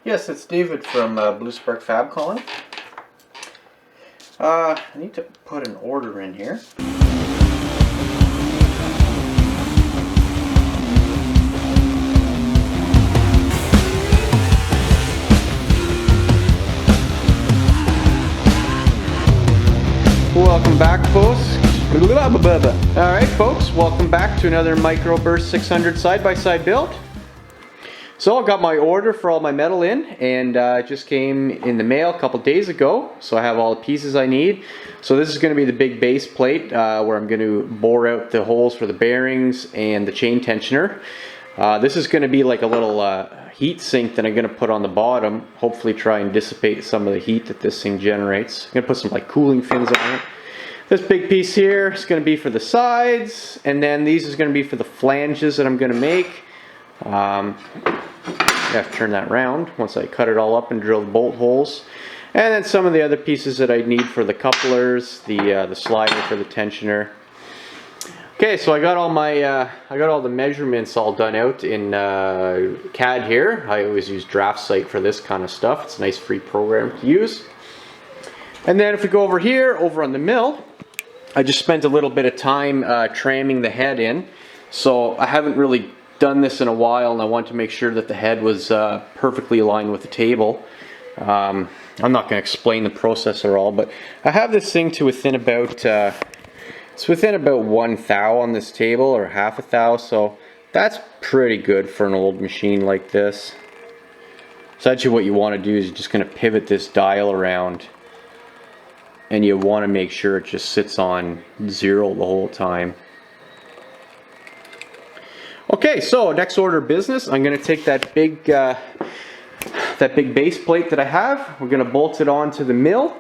Yes, it's David from Blue Spark Fab calling. I need to put an order in here. Welcome back, folks. Alright, folks, welcome back to another Microburst 600 side-by-side build. So I got my order for all my metal in, and it just came in the mail a couple days ago. So I have all the pieces I need. So this is going to be the big base plate where I'm going to bore out the holes for the bearings and the chain tensioner. This is going to be like a little heat sink that I'm going to put on the bottom. Hopefully try and dissipate some of the heat that this thing generates. I'm going to put some like cooling fins on it. This big piece here is going to be for the sides, and then these is going to be for the flanges that I'm going to make. I have to turn that around once I cut it all up and drill the bolt holes. And then some of the other pieces that I need for the couplers, the slider for the tensioner. Okay, so I got all my I got all the measurements all done out in CAD here. I always use DraftSight for this kind of stuff. It's a nice free program to use. And then if we go over here, over on the mill, I just spent a little bit of time tramming the head in. So I haven't really done this in a while, and I wanted to make sure that the head was perfectly aligned with the table. I'm not going to explain the process at all, but I have this thing to within about it's within about 1 thou on this table, or half a thou, so that's pretty good for an old machine like this. So actually what you want to do is you're just going to pivot this dial around, and you want to make sure it just sits on 0 the whole time. Okay, so next order of business, I'm going to take that big base plate that I have. We're going to bolt it onto the mill.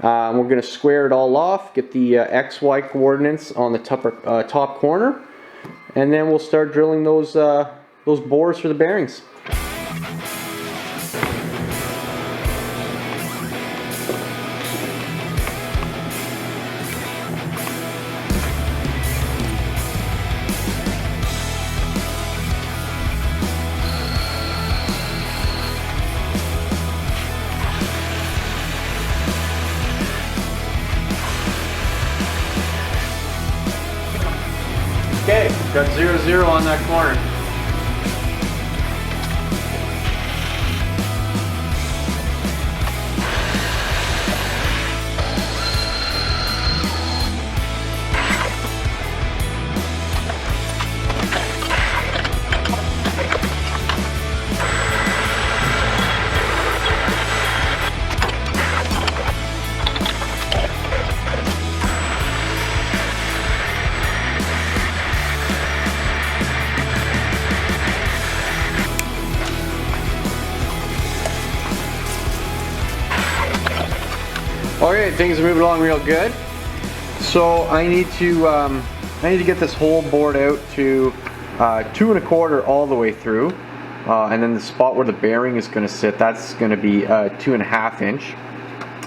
We're going to square it all off, get the XY coordinates on the top corner, and then we'll start drilling those bores for the bearings. Okay, got 0, 0 on that corner. Okay, things are moving along real good. So I need to get this hole bored out to 2 1/4 all the way through, and then the spot where the bearing is going to sit, that's going to be 2 1/2 inch.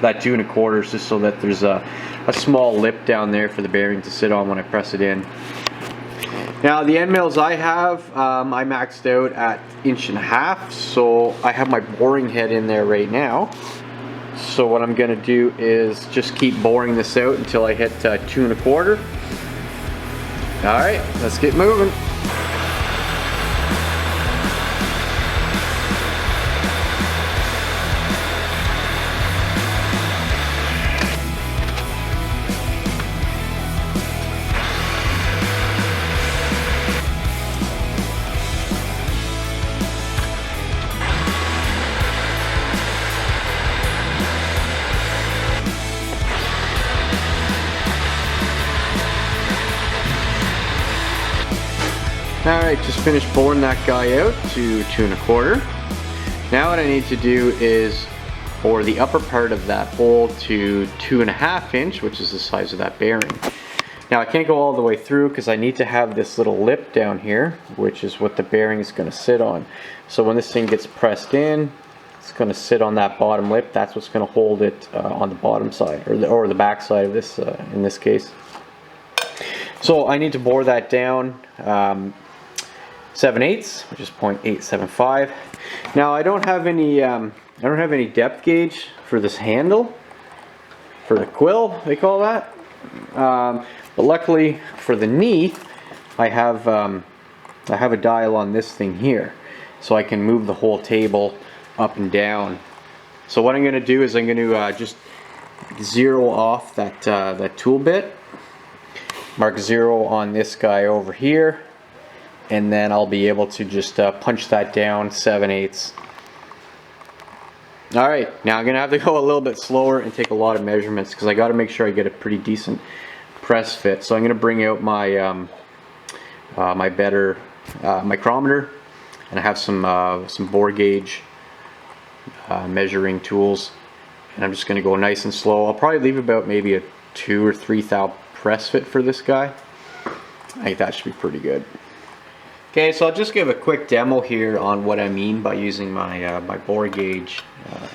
That 2 1/4 is just so that there's a small lip down there for the bearing to sit on when I press it in. Now the end mills I have, I maxed out at 1.5 inch, so I have my boring head in there right now. So what I'm going to do is just keep boring this out until I hit 2 1/4. Alright, let's get moving. Alright, just finished boring that guy out to 2 1/4. Now what I need to do is bore the upper part of that hole to 2 1/2 inch, which is the size of that bearing. Now I can't go all the way through because I need to have this little lip down here, which is what the bearing is going to sit on. So when this thing gets pressed in, it's going to sit on that bottom lip. That's what's going to hold it on the bottom side, or the back side of this in this case. So I need to bore that down. 7/8, which is 0.875. Now I don't have any depth gauge for this handle, for the quill they call that. But luckily for the knee, I have a dial on this thing here, so I can move the whole table up and down. So what I'm going to do is I'm going to just zero off that tool bit, mark 0 on this guy over here, and then I'll be able to just punch that down 7/8. Alright, now I'm going to have to go a little bit slower and take a lot of measurements because I got to make sure I get a pretty decent press fit. So I'm going to bring out my my better micrometer, and I have some bore gauge measuring tools, and I'm just going to go nice and slow. I'll probably leave about maybe a 2 or 3 thou press fit for this guy. I think that should be pretty good. Okay, so I'll just give a quick demo here on what I mean by using my my bore gauge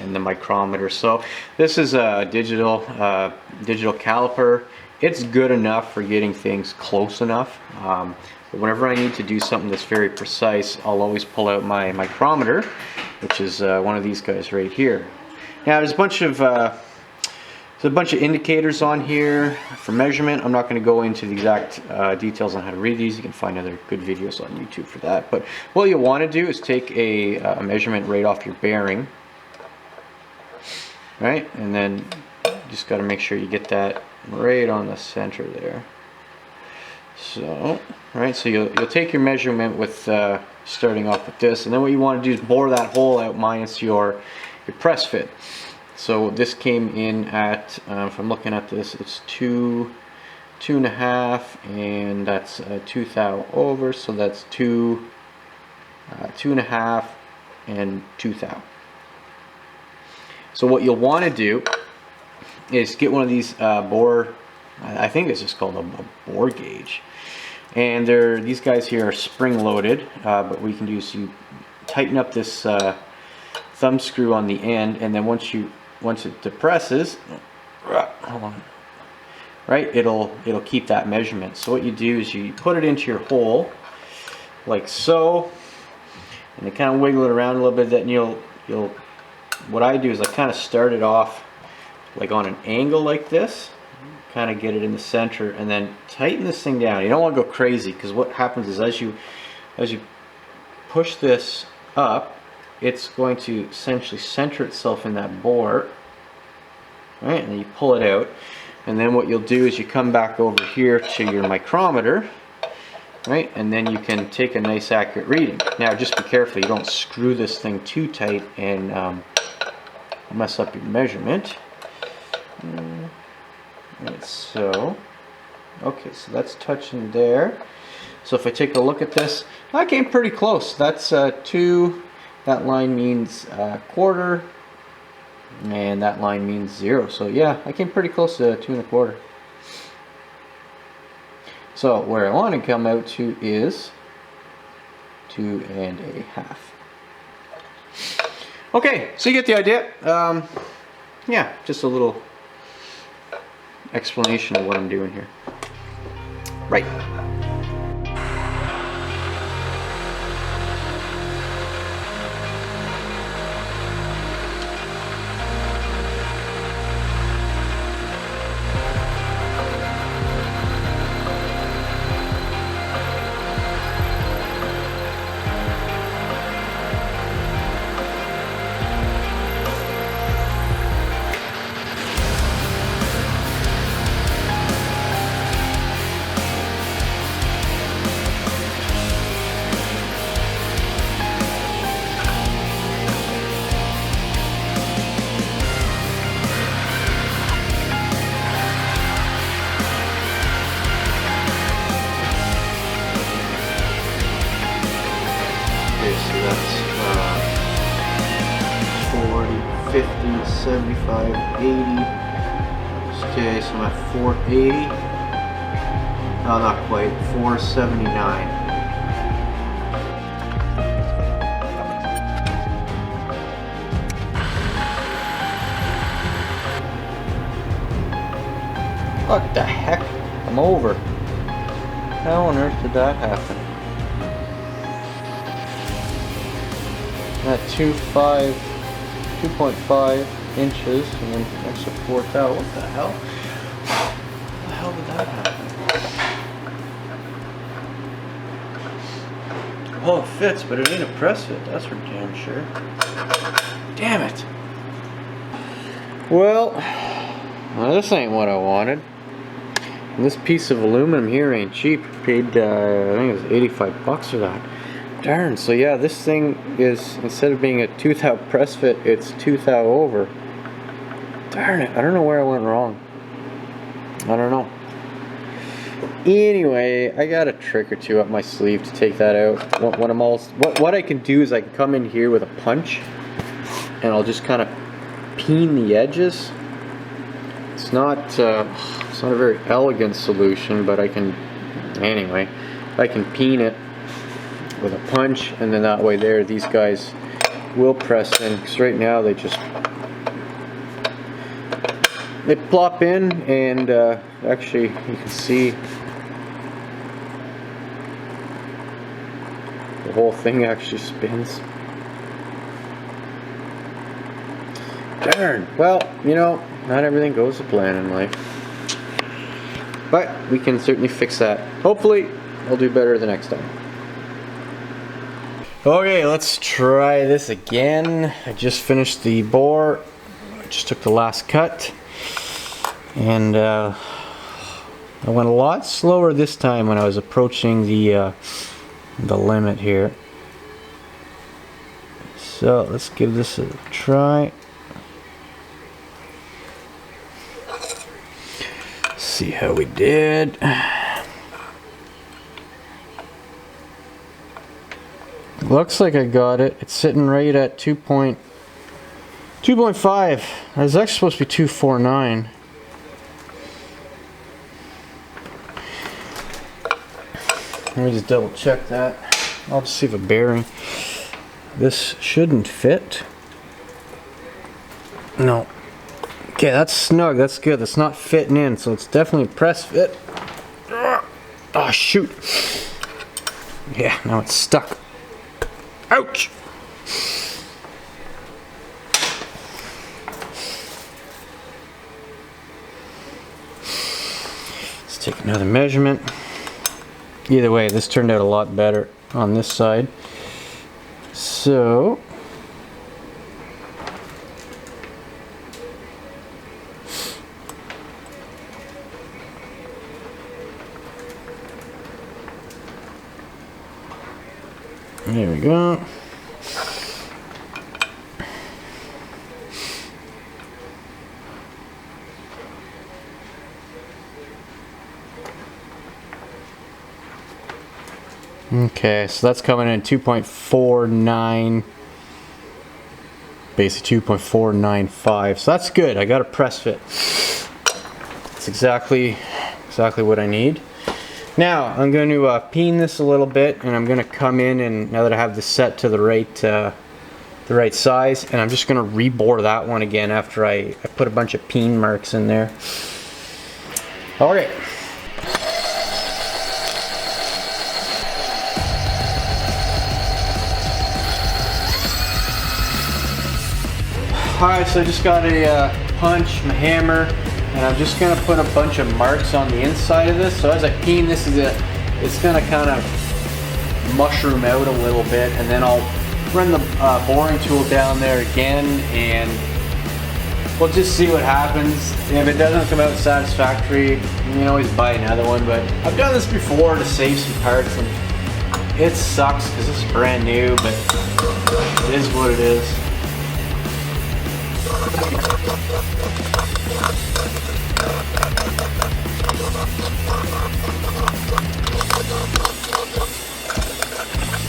and the micrometer. So this is a digital caliper. It's good enough for getting things close enough. But whenever I need to do something that's very precise, I'll always pull out my micrometer, which is one of these guys right here. Now there's a bunch of indicators on here for measurement. I'm not going to go into the exact details on how to read these. You can find other good videos on YouTube for that. But what you'll want to do is take a measurement right off your bearing, right? And then you just got to make sure you get that right on the center there. So, right, so you'll take your measurement with starting off with this, and then what you want to do is bore that hole out minus your press fit. So this came in at, if I'm looking at this, it's 2.5, and that's 2 thou over, so that's 2.5 and 2 thou. So what you'll want to do is get one of these I think this is called a bore gauge, and these guys here are spring loaded, but what you can do is you tighten up this thumb screw on the end, and then once it depresses, hold on, right, it'll keep that measurement. So what you do is you put it into your hole like so, and you kind of wiggle it around a little bit. Then what I do is I kind of start it off like on an angle like this, kind of get it in the center, and then tighten this thing down. You don't want to go crazy, because what happens is as you push this up, it's going to essentially center itself in that bore, right? And then you pull it out, and then what you'll do is you come back over here to your micrometer, right? And then you can take a nice accurate reading. Now just be careful you don't screw this thing too tight and mess up your measurement. Right, so okay, so that's touching there. So if I take a look at this, I came pretty close. That's 2. That line means quarter, and that line means 0. So yeah, I came pretty close to 2 1/4. So where I want to come out to is 2 1/2. Okay, so you get the idea. Yeah, just a little explanation of what I'm doing here. Right. So that's 40, 50, 75, 80. Okay, so I'm at 480. No, not quite. 479. What the heck? I'm over. How on earth did that happen? at 2.5 inches, and then extra 4 thou. What the hell? How the hell did that happen? Well, it fits, but it ain't a press fit, that's for damn sure. Damn it! Well, this ain't what I wanted. And this piece of aluminum here ain't cheap. Paid, I think it was 85 bucks for that. Darn, so yeah, this thing is, instead of being a 2 thou press fit, it's 2 thou over. Darn it, I don't know where I went wrong. I don't know. Anyway, I got a trick or two up my sleeve to take that out. What I can do is I can come in here with a punch, and I'll just kind of peen the edges. It's not a very elegant solution, but I can, anyway, I can peen it with a punch, and then that way there, these guys will press in, because right now they plop in, and actually you can see the whole thing actually spins. Darn. Well, you know, not everything goes to plan in life, but we can certainly fix that. Hopefully I'll do better the next time. Okay, let's try this again. I just finished the bore. I just took the last cut, and I went a lot slower this time when I was approaching the limit here. So let's give this a try. See how we did. Looks like I got it. It's sitting right at 2.5. It's actually supposed to be 2.49. Let me just double check that. I'll just see if a bearing. This shouldn't fit. No. Okay, that's snug. That's good. That's not fitting in, so it's definitely a press fit. Oh shoot. Yeah, now it's stuck. Ouch! Let's take another measurement. Either way, this turned out a lot better on this side. So there we go. Okay, so that's coming in 2.49, basically 2.495. So that's good. I got a press fit. That's exactly what I need. Now I'm going to peen this a little bit, and I'm going to come in, and now that I have this set to the right size, and I'm just going to rebore that one again after I put a bunch of peen marks in there. Alright. Alright, so I just got a punch, my hammer, and I'm just going to put a bunch of marks on the inside of this. So as I peen, it's going to kind of mushroom out a little bit, and then I'll run the boring tool down there again, and we'll just see what happens. And if it doesn't come out satisfactory, you can always buy another one, but I've done this before to save some parts, and it sucks because it's brand new, but it is what it is.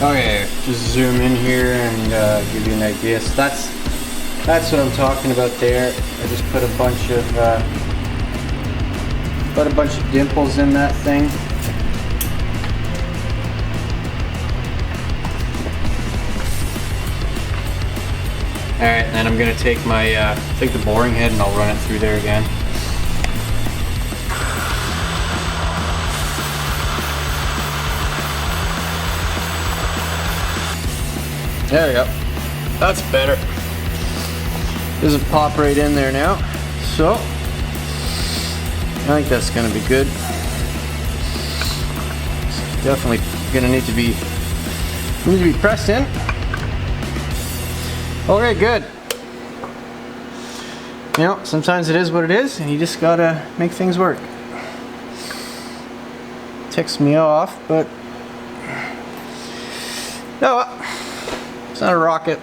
Okay, just zoom in here and give you an idea. So that's what I'm talking about there. I just put a bunch of dimples in that thing. Alright, then I'm gonna take take the boring head and I'll run it through there again. There we go. That's better. Doesn't pop right in there now. So I think that's gonna be good. It's definitely gonna need to be pressed in. Okay, good. You know, sometimes it is what it is, and you just gotta make things work. Ticks me off, but no, it's not a rocket.